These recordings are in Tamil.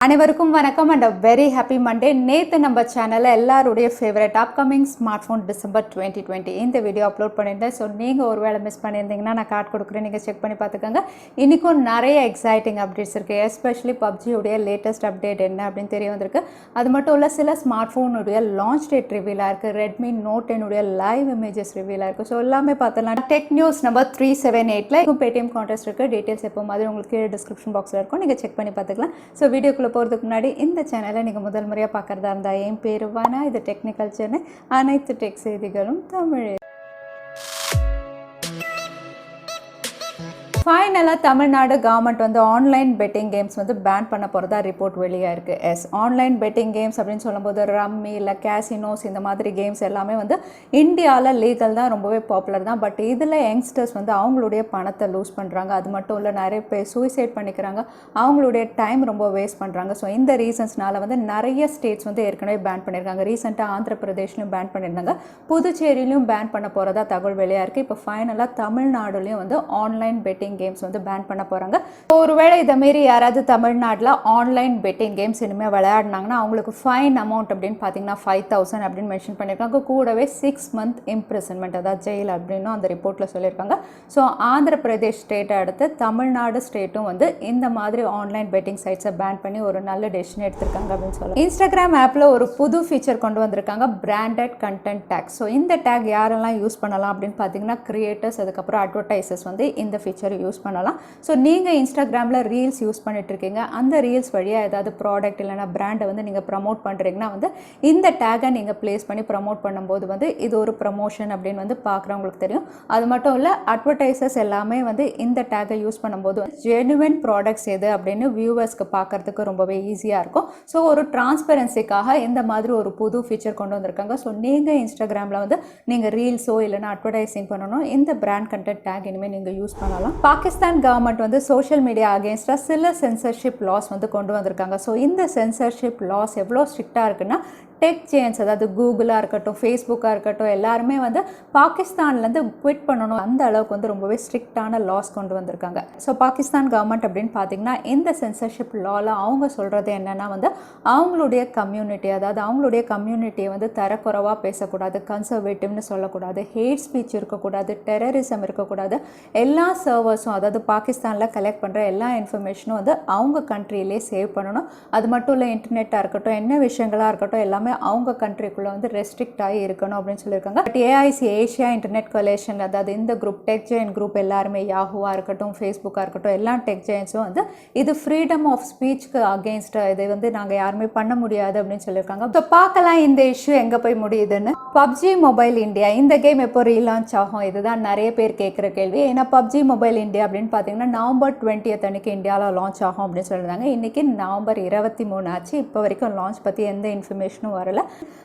அனைவருக்கும் வணக்கம் அண்ட் வெரி ஹாப்பி மண்டே. நேற்று நம்ம சேனலில் எல்லாருடைய favourite upcoming smart phone December 2020 இந்த வீடியோ அப்லோட் பண்ணியிருந்தேன். ஸோ நீங்கள் ஒரு வேளை மிஸ் பண்ணியிருந்தீங்கன்னா நான் கார்டு கொடுக்குறேன், நீங்கள் செக் பண்ணி பார்த்துக்கோங்க. இன்றைக்கும் நிறைய எக்ஸைட்டிங் அப்டேட்ஸ் இருக்குது. எஸ்பெஷலி பப்ஜியுடைய லேட்டஸ்ட் அப்டேட் என்ன அப்படின்னு தெரிய வந்திருக்கு. அது மட்டும் இல்லை, சில ஸ்மார்ட் ஃபோனுடைய லான்ச் டேட் ரிவீலாக இருக்குது. ரெட்மி நோட் 10 லைவ் இமேஜஸ் ரிவீலாக இருக்குது. ஸோ எல்லாமே பார்த்தலாம். Tech news number 378 Paytm contest இருக்குது. டீட்டெயில்ஸ் எப்போ மாதிரி உங்களுக்கு டிஸ்கிரிப்ஷன் பாக்ஸில் இருக்கும், நீங்கள் செக் பண்ணி பார்த்துக்கலாம். ஸோ வீடியோக்குள்ளே போகிறதுக்கு முன்னாடி இந்த சேனலை நீங்கள் முதல் முறையாக பார்க்குறதா இருந்தால் என் பேர் வானா, இது டெக்னிக்கல் சென்னை, அனைத்து டெக் செய்திகளும் தமிழ். ஃபைனலாக தமிழ்நாடு கவர்மெண்ட் வந்து ஆன்லைன் பெட்டிங் கேம்ஸ் வந்து பேன் பண்ண போகிறதா ரிப்போர்ட் வெளியாக இருக்குது. ஆன்லைன் பெட்டிங் கேம்ஸ் அப்படின்னு சொல்லும்போது ரம்மி இல்லை கேசினோஸ் இந்த மாதிரி கேம்ஸ் எல்லாமே வந்து இந்தியாவில் லீகல் தான், ரொம்பவே பாப்புலர் தான். பட் இதில் யங்ஸ்டர்ஸ் வந்து அவங்களுடைய பணத்தை லூஸ் பண்ணுறாங்க. அது மட்டும் இல்லை, நிறைய பேர் சூசைட் பண்ணிக்கிறாங்க, அவங்களுடைய டைம் ரொம்ப வேஸ்ட் பண்ணுறாங்க. ஸோ இந்த ரீசன்ஸ்னால வந்து நிறைய ஸ்டேட்ஸ் வந்து ஏற்கனவே பேன் பண்ணியிருக்காங்க. ரீசெண்டாக ஆந்திர பிரதேஷ்லையும் பேன் பண்ணியிருந்தாங்க, புதுச்சேரியிலையும் பேன் பண்ண போகிறதா தகவல் வெளியாக இருக்குது. இப்போ ஃபைனலாக தமிழ்நாடுலையும் வந்து ஆன்லைன் பெட்டிங் கேம்ஸ் வந்து பேன் பண்ண போறாங்க. ஒருவேளை இதை மீறி யாராவது தமிழ்நாட்டில் ஆன்லைன் பெட்டிங் கேம்ஸ் இனிமேல் விளையாடினாங்கன்னா அவங்களுக்கு ஃபைன் அமௌண்ட் அப்படின்னு பார்த்தீங்கன்னா 5,000 அப்படின்னு மென்ஷன் பண்ணியிருக்காங்க. கூடவே 6 month இம்ப்ரிசன்மெண்ட், அதாவது ஜெயில் அப்படின்னு அந்த ரிப்போர்ட்டில் சொல்லியிருக்காங்க. ஸோ ஆந்திர பிரதேஷ் ஸ்டேட்டை அடுத்து தமிழ்நாடு ஸ்டேட்டும் வந்து இந்த மாதிரி ஆன்லைன் பெட்டிங் சைட்ஸை பேன் பண்ணி ஒரு நல்ல டெசிஷன் எடுத்திருக்காங்க அப்படின்னு சொல்லலாம். இன்ஸ்டாகிராம் ஆப்பில் ஒரு புது ஃபீச்சர் கொண்டு வந்திருக்காங்க, பிராண்டட் கண்டென்ட் டேக். ஸோ இந்த டேக் யாரெல்லாம் யூஸ் பண்ணலாம் அப்படின்னு பார்த்தீங்கன்னா கிரியேட்டர்ஸ், அதுக்கப்புறம் அட்வர்டைசர்ஸ் வந்து இந்த ஃபீச்சர் யூஸ் பண்ணலாம். ஸோ நீங்கள் இன்ஸ்டாகிராமில் ரீல்ஸ் யூஸ் பண்ணிட்டு இருக்கீங்க, அந்த ரீல்ஸ் வழியாக ஏதாவது ப்ராடக்ட் இல்லைனா பிராண்டை வந்து நீங்கள் ப்ரமோட் பண்ணுறீங்கன்னா வந்து இந்த டேகை நீங்கள் ப்ளேஸ் பண்ணி ப்ரமோட் பண்ணும்போது வந்து இது ஒரு ப்ரமோஷன் அப்படின்னு வந்து பார்க்குறவங்களுக்கு தெரியும். அது மட்டும் இல்லை, அட்வர்டைசர்ஸ் எல்லாமே வந்து இந்த டேகை யூஸ் பண்ணும்போது ஜெனுவன் ப்ராடக்ட்ஸ் எது அப்படின்னு வியூவர்ஸ்க்கு பார்க்கறதுக்கு ரொம்பவே ஈஸியாக இருக்கும். ஸோ ஒரு டிரான்ஸ்பரன்சிக்காக இந்த மாதிரி ஒரு புது ஃபீச்சர் கொண்டு வந்திருக்காங்க. ஸோ நீங்கள் இன்ஸ்டாகிராமில் வந்து நீங்கள் ரீல்ஸோ இல்லைனா அட்வர்டைசிங் பண்ணணும், இந்த பிராண்ட் கண்டென்ட் டேக் இனிமேல் நீங்கள் யூஸ் பண்ணலாம். பாகிஸ்தான் கவர்மெண்ட் வந்து சோஷியல் மீடியா அகேன்ஸ்டாக சில சென்சர்ஷிப் லாஸ் வந்து கொண்டு வந்திருக்காங்க. ஸோ இந்த சென்சர்ஷிப் லாஸ் எவ்வளோ ஸ்ட்ரிக்டாக இருக்குன்னா, டெக் ஜெயன்ஸ் அதாவது கூகுளாக இருக்கட்டும், ஃபேஸ்புக்காக இருக்கட்டும், எல்லாருமே வந்து பாகிஸ்தான்லேருந்து குவிட் பண்ணணும், அந்த அளவுக்கு வந்து ரொம்பவே ஸ்ட்ரிக்டான லாஸ் கொண்டு வந்திருக்காங்க. ஸோ பாகிஸ்தான் கவர்மெண்ட் அப்படின்னு பார்த்தீங்கன்னா இந்த சென்சர்ஷிப் லாவில் அவங்க சொல்கிறது என்னென்னா வந்து அவங்களுடைய கம்யூனிட்டி, அதாவது அவங்களுடைய கம்யூனிட்டியை வந்து தரக்குறைவாக பேசக்கூடாது, கன்சர்வேட்டிவ்னு சொல்லக்கூடாது, ஹேட் ஸ்பீச் இருக்கக்கூடாது, டெரரிசம் இருக்கக்கூடாது. எல்லா சர்வர்ஸும், அதாவது பாகிஸ்தானில் கலெக்ட் பண்ணுற எல்லா இன்ஃபர்மேஷனும் வந்து அவங்க கண்ட்ரியிலே சேவ் பண்ணணும். அது மட்டும் இல்லை, இன்டர்நெட்டாக இருக்கட்டும், என்ன விஷயங்களாக இருக்கட்டும், எல்லாமே அவங்க கண்ட்ரிக்குள்ளே வந்து ரெஸ்ட்ரிக்ட் ஆகி இருக்கணும் அப்படின்னு சொல்லியிருக்காங்க. But AIC Asia internet collision, அதாவது இந்த குரூப் டெக் ஜெயின் குரூப் எல்லாருமே, யாஹூவாக இருக்கட்டும், ஃபேஸ்புக்காக இருக்கட்டும், எல்லா டெக் ஜெயின்ஸும் வந்து இது ஃப்ரீடம் ஆஃப் ஸ்பீச்சுக்கு அகெயின்ஸ்டாக, இதை வந்து நாங்கள் யாருமே பண்ண முடியாது அப்படின்னு சொல்லியிருக்காங்க. ஸோ பார்க்கலாம் இந்த இஷ்யூ எங்கே போய் முடியுதுன்னு. பப்ஜி மொபைல் இந்தியா இந்த கேம் எப்போ ரீலான்ச் ஆகும், இதுதான் நிறைய பேர் கேட்குற கேள்வி. ஏன்னா பப்ஜி மொபைல் இந்தியா அப்படின்னு பார்த்தீங்கன்னா நவம்பர் 20th அன்னைக்கு இந்தியாவில் லான்ச் ஆகும் அப்படின்னு சொல்லியிருந்தாங்க. இன்றைக்கி நவம்பர் 23 ஆச்சு, இப்போ வரைக்கும் லான்ச் பற்றி எந்த இன்ஃபர்மேஷனும் வரல.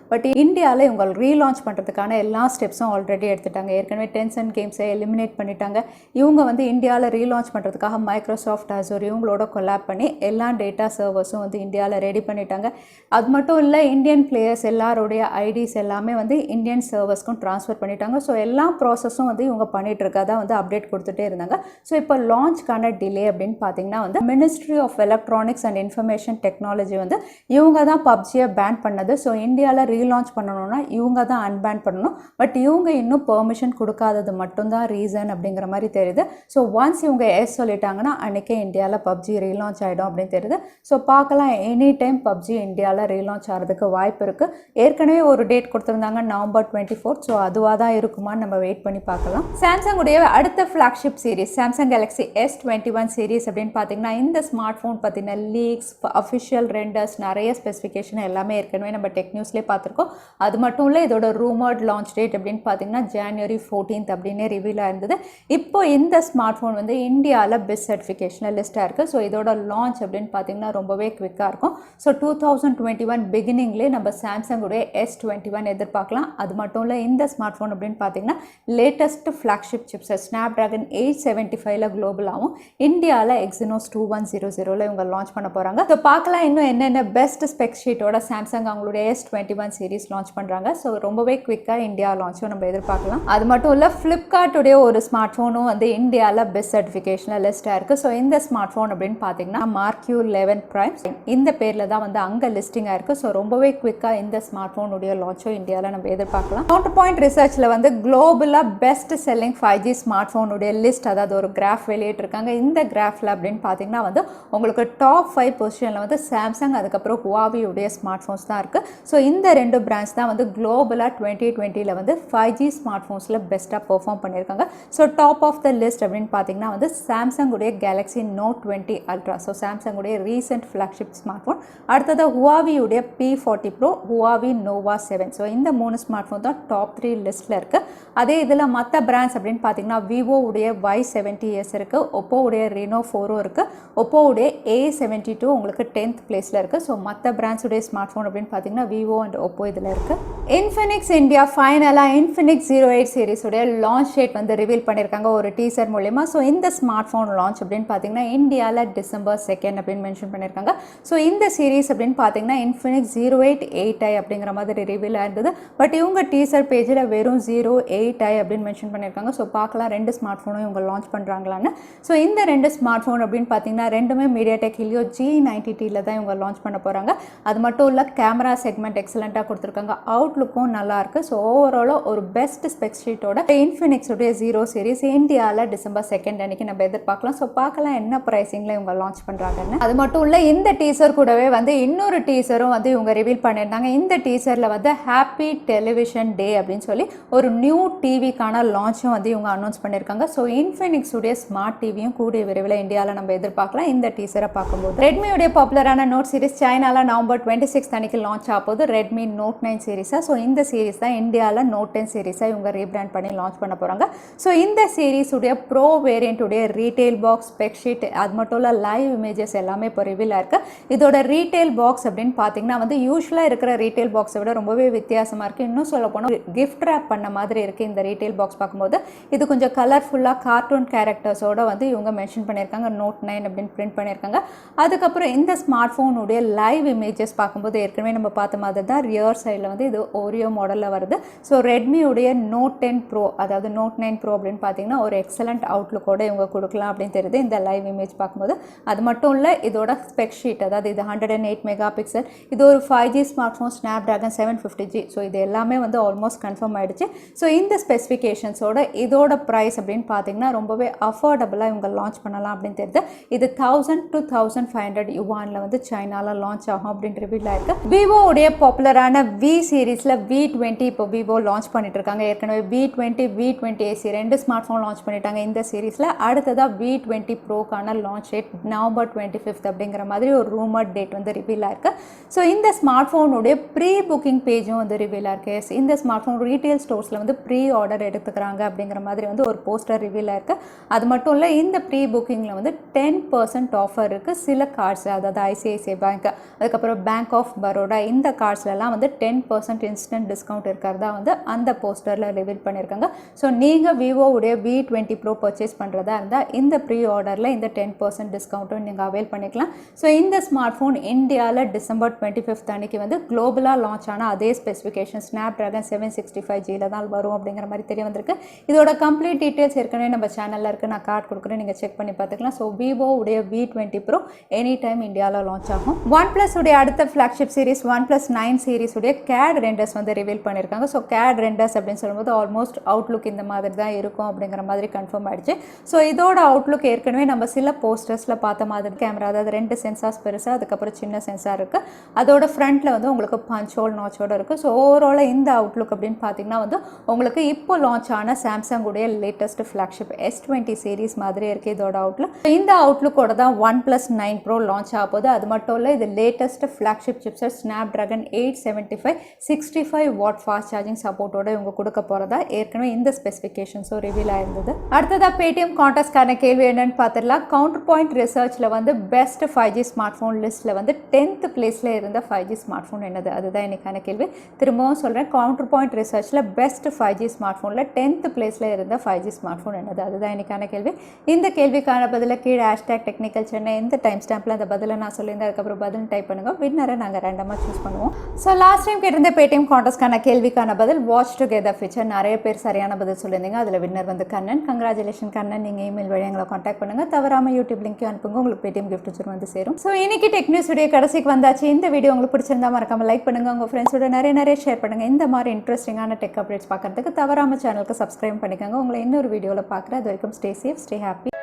பட் இந்தியாவில் இவங்க ரீலான்ச் பண்ணுறதுக்கான எல்லா ஸ்டெப்ஸும் ஆல்ரெடி எடுத்துட்டாங்க. ஏற்கனவே டென்சன் கேம்ஸை எலிமினேட் பண்ணிட்டாங்க. இவங்க வந்து இந்தியாவில் ரீலான்ச் பண்ணுறதுக்காக மைக்ரோசாஃப்ட் அசூர் இவங்களோட கொலாப் பண்ணி எல்லா டேட்டா சர்வர்ஸும் வந்து இந்தியாவில் ரெடி பண்ணிட்டாங்க. அது மட்டும் இல்லை, இந்தியன் பிளேயர்ஸ் எல்லாருடைய ஐடிஸ் எல்லாமே வந்து இந்தியன் சர்வர்ஸ்க்கும் ட்ரான்ஸ்ஃபர் பண்ணிட்டாங்க. ஸோ எல்லா ப்ராசஸும் வந்து இவங்க பண்ணிகிட்டு இருக்கதான் வந்து அப்டேட் கொடுத்துட்டே இருந்தாங்க. ஸோ இப்போ லான்ச்க்கான டிலே அப்படின்னு பார்த்தீங்கன்னா வந்து ministry of electronics and information technology வந்து இவங்க தான் பப்ஜியை பேன் பண்ணது. ஸோ இந்தியாவில் ரீலான்ச் பண்ணணும்னா இவங்க தான் அன்பேன் பண்ணணும். பட் இவங்க இன்னும் பெர்மிஷன் கொடுக்காதது மட்டும்தான் ரீசன் அப்படிங்கிற மாதிரி தெரியுது. ஸோ ஒன்ஸ் இவங்க எஸ் சொல்லிட்டாங்கன்னா அன்றைக்கே இந்தியாவில் பப்ஜி ரீலான்ச் ஆகிடும் அப்படின்னு தெரியுது. ஸோ பார்க்கலாம், எனி டைம் பப்ஜி இந்தியாவில் ரீலான்ச் ஆகிறதுக்கு வாய்ப்பு இருக்குது. ஏற்கனவே ஒரு டேட் கொடுத்துருந்தாங்க, நவம்பர் 24. ஸோ அதுவாக தான் இருக்குமான்னு நம்ம வெயிட் பண்ணி பார்க்கலாம். சாம்சங் உடைய அடுத்த flagship series Samsung Galaxy S21 series அப்படின்னு பார்த்தீங்கன்னா இந்த ஸ்மார்ட் ஃபோன் பற்றின லீக்ஸ், அஃபிஷியல் ரெண்டர்ஸ், நிறைய ஸ்பெசிஃபிகேஷன் எல்லாமே ஏற்கனவே நம்ம டெக் நியூஸ்லேயே பார்த்துருக்கோம். அது மட்டும் இல்லை, இதோட ரூமர்ட் லான்ச் டேட் அப்படின்னு பார்த்தீங்கன்னா January 14th அப்படின்னே ரிவீல் ஆயிருந்தது. இப்போ இந்த ஸ்மார்ட் ஃபோன் வந்து இந்தியாவில் BIS சர்டிஃபிகேஷனில் லிஸ்ட்டாக இருக்குது. ஸோ இதோட லான்ச் அப்படின்னு பார்த்தீங்கன்னா ரொம்பவே குவிக்காக இருக்கும். ஸோ 2021 பிகினிங்லேயே நம்ம சாம்சங்குடைய S21 எதிர்பார்க்கலாம். அது மட்டும் இல்லை, இந்த ஸ்மார்ட் ஃபோன் அப்படின்னு பார்த்தீங்கன்னா லேட்டஸ்ட் ஃப்ளாக்ஷிப் சிப்ஸை ஸ்னாப்ட்ராகன் 875 குளோபலாகவும் இந்தியாவில் Exynos 2100 இவங்க லான்ச் பண்ண போகிறாங்க. ஸோ பார்க்கலாம் இன்னும் என்னென்ன பெஸ்ட் ஸ்பெக் ஷீட்டோட சாம்சங் அவங்களுடைய உடைய S21 சீரிஸ் லான்ச் பண்ணுறாங்க. ஸோ ரொம்பவே குவிக்காக இந்தியா லான்ச்சும் நம்ம எதிர்பார்க்கலாம். அது மட்டும் இல்லை, ஃப்ளிப்கார்ட்டுடைய ஒரு ஸ்மார்ட் ஃபோனும் வந்து இந்தியாவில் பெஸ்ட் சர்டிஃபிகேஷனில் லிஸ்ட்டாக இருக்குது. ஸோ இந்த ஸ்மார்ட் ஃபோன் அப்படின்னு பார்த்தீங்கன்னா MARQ M11 Prime இந்த பேரில் தான் வந்து அங்கே லிஸ்டிங்காக இருக்குது. ஸோ ரொம்பவே குவிக்காக இந்த ஸ்மார்ட் ஃபோனுடைய லான்ச்சும் இந்தியாவில் நம்ம எதிர்பார்க்கலாம். கவுண்டர் பாயிண்ட் ரிசர்ச்சில் வந்து குளோபலாக பெஸ்ட் செல்லிங் 5G ஸ்மார்ட் ஃபோனுடைய லிஸ்ட், அதாவது ஒரு கிராஃப் வெளியிட்டிருக்காங்க. இந்த கிராஃபில் அப்படின்னு பார்த்தீங்கன்னா வந்து உங்களுக்கு டாப் 5 பொசிஷனில் வந்து சாம்சங், அதுக்கப்புறம் ஹுவாவியுடைய ஸ்மார்ட் ஃபோன்ஸ் தான் இருக்குது. ஸோ இந்த ரெண்டு பிராண்ட்ஸ் தான் வந்து குளோபலாக 2020 வந்து 5G ஸ்மார்ட் ஃபோன்ஸில் பெஸ்ட்டாக பெர்ஃபார்ம் பண்ணியிருக்காங்க. So top of the list அப்படின்னு பார்த்தீங்கன்னா வந்து சாம்சங் உடைய Galaxy Note 20 Ultra, so Samsung உடைய ரீசெண்ட் ஃப்ளாக்ஷிப் ஸ்மார்ட் ஃபோன். அடுத்தது ஹுவாவியுடைய P40 Pro, Huawei Nova 7. So இந்த 3 ஸ்மார்ட் ஃபோன் தான் டாப் 3 லிஸ்ட்டில் இருக்குது. அதே இதில் மற்ற பிராண்ட்ஸ் அப்படின்னு பார்த்தீங்கன்னா விவோ உடைய Y70s இருக்குது, ஒப்போ உடைய Reno 4 இருக்குது, ஒப்போ உடைய A72 உங்களுக்கு 10th பிளேஸில் இருக்குது. ஸோ மற்ற பிராண்ட்ஸ் உடைய ஸ்மார்ட் ஃபோன் அப்படின்னு பார்த்தீங்கன்னா விவோ அண்ட் ஒப்போ இதில் இருக்குது. இன்ஃபினிக்ஸ் இந்தியா ஃபைனலாக இன்ஃபினிக்ஸ் 08 சீரிஸுடைய லான்ச் டேட் வந்து ரிவீல் பண்ணியிருக்காங்க ஒரு டீசர் மூலமா. ஸோ இந்த ஸ்மார்ட் ஃபோன் லான்ச் அப்படின்னு பார்த்தீங்கன்னா இந்தியாவில் December 2 அப்படின்னு மென்ஷன் பண்ணியிருக்காங்க. ஸோ இந்த சீரிஸ் அப்படின்னு பார்த்தீங்கன்னா இன்ஃபினிக்ஸ் 08i அப்படிங்கிற மாதிரி ரிவீல் ஆயிருந்தது. பட் இவங்க டீசர் பேஜில் வெறும் 08i அப்படின்னு மென்ஷன் பண்ணியிருக்காங்க. ஸோ பார்க்கலாம் ரெண்டு ஸ்மார்ட் ஃபோனும் இவங்க லான்ச் பண்ணுறாங்களான்னு. ஸோ இந்த ரெண்டு ஸ்மார்ட் ஃபோன் அப்படின்னு பார்த்தீங்கன்னா ரெண்டுமே மீடியாடெக் ஹீலியோ G90Tல தான் இவங்க லான்ச் பண்ண போகிறாங்க. அது மட்டும் இல்லை, கேமரா செக்மெண்ட் எக்ஸலண்ட்டாக கொடுத்துருக்காங்க, அவுட்லுக்கும் நல்லா இருக்கு. ஸோ ஓவராலாக ஒரு பெஸ்ட் ஸ்பெக் ஷீட்டோட இன்ஃபினிக்ஸ் உடைய 0 சீரிஸ் இந்தியாவில் December 2 அன்னைக்கு நம்ம எதிர்பார்க்கலாம். ஸோ பார்க்கலாம் என்ன ப்ரைஸிங்கில் இவங்க லான்ச் பண்ணுறாங்கன்னு. அது மட்டும் இல்லை, இந்த டீசர் கூடவே வந்து இன்னொரு டீசரும் வந்து இவங்க ரிவீல் பண்ணியிருந்தாங்க. இந்த டீசரில் வந்து ஹாப்பி டெலிவிஷன் டே அப்படின்னு சொல்லி ஒரு நியூ டிவிக்கான லான்ச்சும் வந்து இவங்க அனௌன்ஸ் பண்ணியிருக்காங்க. ஸோ இன்ஃபினிக்ஸ் உடைய ஸ்மார்ட் டிவியும் கூடிய விரைவில் இந்தியாவில் நம்ம எதிர்பார்க்கலாம் இந்த டீசரை பார்க்கும்போது. ரெட்மியுடைய பாப்புலரான நோட் சீரிஸ் சைனாவில் November 26 அன்னைக்கு லான்ச் ஆகுது. Redmi Note 9 சீரிஸாக. ஸோ இந்த சீரிஸ் தான் இந்தியாவில் Note 10 சீரிஸாக இவங்க ரீபிராண்ட் பண்ணி லான்ச் பண்ண போகிறாங்க. ஸோ இந்த சீரிஸ் உடைய ப்ரோ வேரியண்ட் உடைய ரீட்டைல் பாக்ஸ், ஸ்பெக் ஷீட், அது மட்டும் இல்லை லைவ் இமேஜஸ் எல்லாமே இப்போ ரிவீல் ஆயிருக்கு. இதோட ரீட்டைல் பாக்ஸ் அப்படின்னு பார்த்தீங்கன்னா வந்து யூஸ்வலாக இருக்கிற ரீட்டைல் பாக்ஸை விட ரொம்பவே வித்தியாசமாக இருக்குது. இன்னும் சொல்ல போனால் கிஃப்ட் ரேப் பண்ண மாதிரி இருக்குது இந்த ரீட்டைல் பாக்ஸ் பார்க்கும்போது. இது கொஞ்சம் கலர்ஃபுல்லாக கார்ட்டூன் கேரக்டர்ஸோட வந்து இவங்க மென்ஷன் பண்ணியிருக்காங்க, Note 9 அப்படின்னு பிரிண்ட் பண்ணியிருக்காங்க. அதுக்கப்புறம் இந்த ஸ்மார்ட் ஃபோனுடைய லைவ் இமேஜஸ் பார்க்கும்போது ஏற்கனவே நம்ம பார்த்த மாதிரி தான் ரியர் சைடில் வந்து இது ஓரியோ மாடலில் வருது. ஸோ ரெட்மியுடைய Note 10 Pro, அதாவது Note 9 Pro அப்படின்னு பார்த்தீங்கன்னா ஒரு எக்ஸலண்ட் அவுட்லுக்கோட இவங்க கொடுக்கலாம் அப்படின்னு தெரியுது இந்த லைவ் இமேஜ் பார்க்கும்போது. அது மட்டும் இல்லை, இதோட ஸ்பெக் ஷீட், அதாவது இது 108 மெகா பிக்சல், இது ஒரு 5G smart phone, Snapdragon 750G. So இது எல்லாமே வந்து ஆல்மோஸ்ட் கன்ஃபார்ம் ஆகிடுச்சு. ஸோ இந்த ஸ்பெசிஃபிகேஷன்ஸோட இதோட ப்ரைஸ் அப்படின்னு பார்த்தீங்கன்னா ரொம்பவே அஃபோர்டபுளாக இவங்க லான்ச் பண்ணலாம் அப்படின்னு தெரியுது. இது 1000 to 1500 யுவானில் வந்து சைனாவில் லான்ச் ஆகும் அப்படின்னு ரிவீல் ஆயிருக்கு. விவோ உடைய பாப்புலரான V சீரீஸில் V20 இப்போ விவோ லான்ச் பண்ணிட்டு இருக்காங்க. ஏற்கனவே V20, V20 AC ரெண்டு ஸ்மார்ட் ஃபோன் லான்ச் பண்ணிட்டாங்க இந்த சீரீஸில். அடுத்ததாக V20 ப்ரோக்கான லான்ச் டேட் November 25 அப்படிங்கிற மாதிரி ஒரு ரூமர் டேட் வந்து ரிவீல் ஆயிருக்கு. ஸோ இந்த ஸ்மார்ட் ஃபோனுடைய ப்ரீ புக்கிங் பேஜும் வந்து ரிவீல் ஆயிருக்கு. இந்த ஸ்மார்ட் ஃபோன் ரீட்டைல் ஸ்டோர்ஸில் வந்து ப்ரீ ஆர்டர் எடுத்துக்கிறாங்க அப்படிங்கிற மாதிரி வந்து ஒரு போஸ்டர் ரிவீல் ஆயிருக்கு. அது மட்டும் இல்லை, இந்த ப்ரீ புக்கிங்கில் வந்து 10% ஆஃபர் இருக்குது சில கார்ட்ஸ், அதாவது ICICI பேங்க், அதுக்கப்புறம் பேங்க் ஆஃப் பரோடா, இந்த கார்ட்ஸ்லாம் வந்து 10% இன்ஸ்டன்ட் டிஸ்கவுண்ட் இருக்கிறதா வந்து அந்த போஸ்டரில் ரிவீல் பண்ணியிருக்காங்க. ஸோ நீங்கள் விவோவுடைய V20 Pro பர்ச்சேஸ் பண்ணுறதா இருந்தால் இந்த ப்ரீ ஆர்டரில் இந்த 10% டிஸ்கவுண்ட்டும் நீங்கள் அவைல் பண்ணிக்கலாம். ஸோ இந்த ஸ்மார்ட் ஃபோன் இந்தியாவில் December 25 அன்னைக்கு வந்து குளோபலாக லான்ச் ஆனால் அதே ஸ்பெசிஃபிகேஷன் Snapdragon 765Gல தான் வரும் அப்படிங்கிற மாதிரி தெரிய வந்திருக்கு. இதோட கம்ப்ளீட் டீட்டெயில்ஸ் ஏற்கனவே நம்ம சேனலில் இருக்குது, நான் கார்டு கொடுக்குறேன், நீங்கள் செக் பண்ணி பார்த்துக்கலாம். ஸோ விவோ உடைய V20 Pro எனி டைம் இந்தியாவில் லான்ச் ஆகும். OnePlus உடைய அடுத்த ஃப்ளாக்ஷிப் சீரிஸ் OnePlus 9 சீரிஸ் உடைய CAD ரெண்டர்ஸ் வந்து ரிவீல் பண்ணியிருக்காங்க. ஸோ CAD ரெண்டர்ஸ் அப்படின்னு சொல்லும்போது ஆல்மோஸ்ட் அவுட்லுக் இந்த மாதிரி தான் இருக்கும் அப்படிங்கிற மாதிரி கன்ஃபார்ம் ஆயிடுச்சு. ஸோ இதோட அவுட்லுக் ஏற்கனவே நம்ம சில போஸ்டர்ஸில் பார்த்த மாதிரி கேமரா, அதாவது 2 சென்சார்ஸ் பெருசாக, அதுக்கப்புறம் சின்ன சென்சார் இருக்குது. அதோட ஃப்ரண்ட்டில் வந்து உங்களுக்கு பஞ்ச் ஹோல் நாச்சோட இருக்குது. ஸோ ஓவராலாக இந்த அவுட்லுக் அப்படின்னு பார்த்தீங்கன்னா வந்து உங்களுக்கு இப்போ லான்ச் ஆன சாம்சங் உடைய லேட்டஸ்ட் ஃப்ளாக்ஷிப் S20 சீரிஸ் மாதிரி இருக்குது இதோட அவுட்லுக். இந்த அவுட்லுக்கோட தான் OnePlus 9 Pro லான்ச் ஆக போகுது. அது மட்டும் இல்லை, இது latest flagship chipset Snapdragon 875 65 watt fast charging சப்போர்ட்டோட இவங்க கொடுக்க போகிறதா ஏற்கனவே இந்த ஸ்பெசிஃபிகேஷன்ஸும் ரிவீல் ஆயிருந்தது. அடுத்ததாக Paytm Contestக்கான கேள்வி என்னன்னு பார்த்துடலாம். கவுண்டர் பாயிண்ட் ரிசர்ச்சில் வந்து பெஸ்ட் 5G ஸ்மார்ட் ஃபோன் லிஸ்ட்டில் வந்து 10th பிளேஸில் இருந்த 5G ஸ்மார்ட் ஃபோன் என்னது, அதுதான் எனக்கான கேள்வி. திரும்பவும் சொல்கிறேன், கவுண்டர் பாயிண்ட் ரிசர்ச்சில் பெஸ்ட் 5G ஸ்மார்ட் ஃபோனில் 10th பிளேஸில் இருந்த 5G ஸ்மார்ட் ஃபோன் என்னது, அதுதான் எனக்கான கேள்வி. இந்த கேள்விக்கான பதிலை கீழே #technicalchennai இந்த டைம் ஸ்டாம்பில் அந்த பதிலை நான் சொல்லியிருந்தேன். அதுக்கப்புறம் பதில் டைப் பண்ணுங்கள். வின்னரை நாங்கள் ரேண்டமாக சூஸ் பண்ணுவோம். ஸோ லாஸ்ட் டைம் கேட்டிருந்த பேடிஎம் கான்டெஸ்ட்கான கேள்விக்கான பதில் வாட்ச் டுகெதர் ஃபீச்சர். நிறைய பேர் சரியான பதில் சொல்லியிருந்தீங்க. அதில் வின்னர் வந்து கண்ணன். கங்க்ராச்சுலேஷன் கண்ணன். நீங்கள் இமெயில் வழி எங்களை காண்டாக்ட் பண்ணுங்கள். தவறாமல் யூடியூப் லிங்க் அனுப்புங்க. உங்களுக்கு பேடிஎம் கிஃப்ட் வச்சு வந்து சேரும். ஸோ இன்னைக்கு டெக் நியூஸ் வீடியோ கடைசிக்கு வந்தாச்சு. இந்த வீடியோ உங்களுக்கு பிடிச்சிருந்தா மறக்காம லைக் பண்ணுங்கள். உங்கள் ஃப்ரெண்ட்ஸோட நிறைய ஷேர் பண்ணுங்கள். இந்த மாதிரி இன்ட்ரெஸ்டிங்கான டெக் அப்டேட்ஸ் பார்க்கறதுக்கு தவறாமல் சேனலுக்கு சப்ஸ்கிரைப் பண்ணிக்கோங்க. உங்களை இன்னொரு வீடியோவில் பார்க்குறேன். அது வரைக்கும் ஸ்டே சேஃப், ஸ்டே ஹாப்பி.